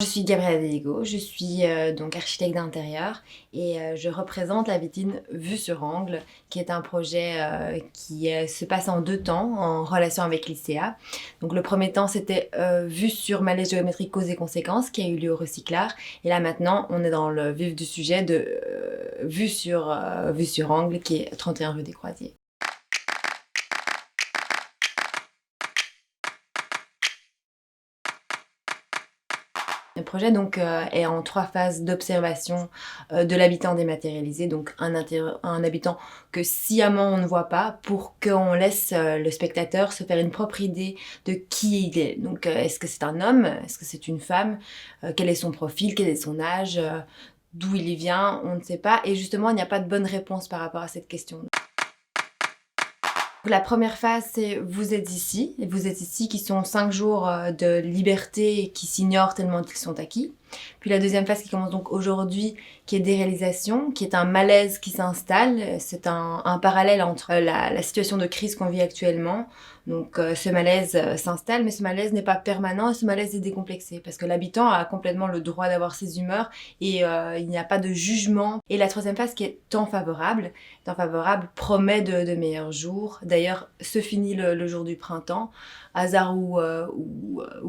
Je suis Gabrielle Deligo, je suis donc architecte d'intérieur et je représente la vitrine Vue sur Angle, qui est un projet qui se passe en 2 temps, en relation avec l'ICA. Donc le premier temps, c'était Vue sur malaise géométrique causes et conséquences, qui a eu lieu au Recyclard. Et là maintenant, on est dans le vif du sujet de Vue sur Angle, qui est 31 rue des Croisiers. Le projet donc est en 3 phases d'observation de l'habitant dématérialisé, donc un habitant que sciemment on ne voit pas, pour qu'on laisse le spectateur se faire une propre idée de qui il est. Donc est-ce que c'est un homme? Est-ce que c'est une femme? Quel est son profil? Quel est son âge? D'où il y vient? On ne sait pas. Et justement, il n'y a pas de bonne réponse par rapport à cette question. La première phase, c'est vous êtes ici. Et vous êtes ici qui sont 5 jours de liberté qui s'ignorent tellement qu'ils sont acquis. Puis la deuxième phase qui commence donc aujourd'hui, qui est déréalisation, qui est un malaise qui s'installe. C'est un parallèle entre la situation de crise qu'on vit actuellement. Donc ce malaise s'installe, mais ce malaise n'est pas permanent et ce malaise est décomplexé. Parce que l'habitant a complètement le droit d'avoir ses humeurs et il n'y a pas de jugement. Et la troisième phase qui est temps favorable. Temps favorable promet de meilleurs jours. D'ailleurs, se finit le jour du printemps. Hasard ou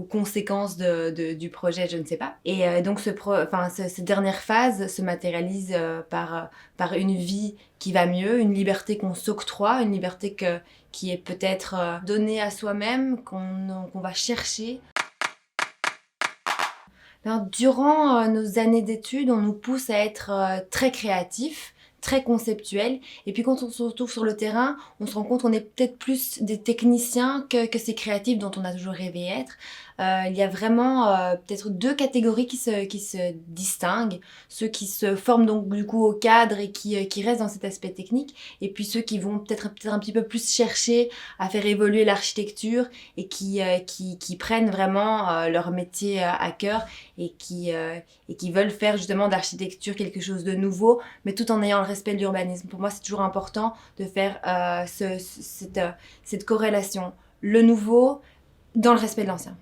conséquence du projet, je ne sais pas. Et donc cette dernière phase se matérialise par une vie qui va mieux, une liberté qu'on s'octroie, une liberté qui est peut-être donnée à soi-même, qu'on va chercher. Alors, durant nos années d'études, on nous pousse à être très créatifs, très conceptuels, et puis quand on se retrouve sur le terrain, on se rend compte qu'on est peut-être plus des techniciens que ces créatifs dont on a toujours rêvé être. Il y a vraiment peut-être 2 catégories qui se distinguent, ceux qui se forment donc du coup au cadre et qui restent dans cet aspect technique, et puis ceux qui vont peut-être un petit peu plus chercher à faire évoluer l'architecture et qui prennent vraiment leur métier à cœur et qui veulent faire justement d'architecture quelque chose de nouveau, mais tout en ayant le respect de l'urbanisme. Pour moi, c'est toujours important de faire cette corrélation. Le nouveau dans le respect de l'ancien.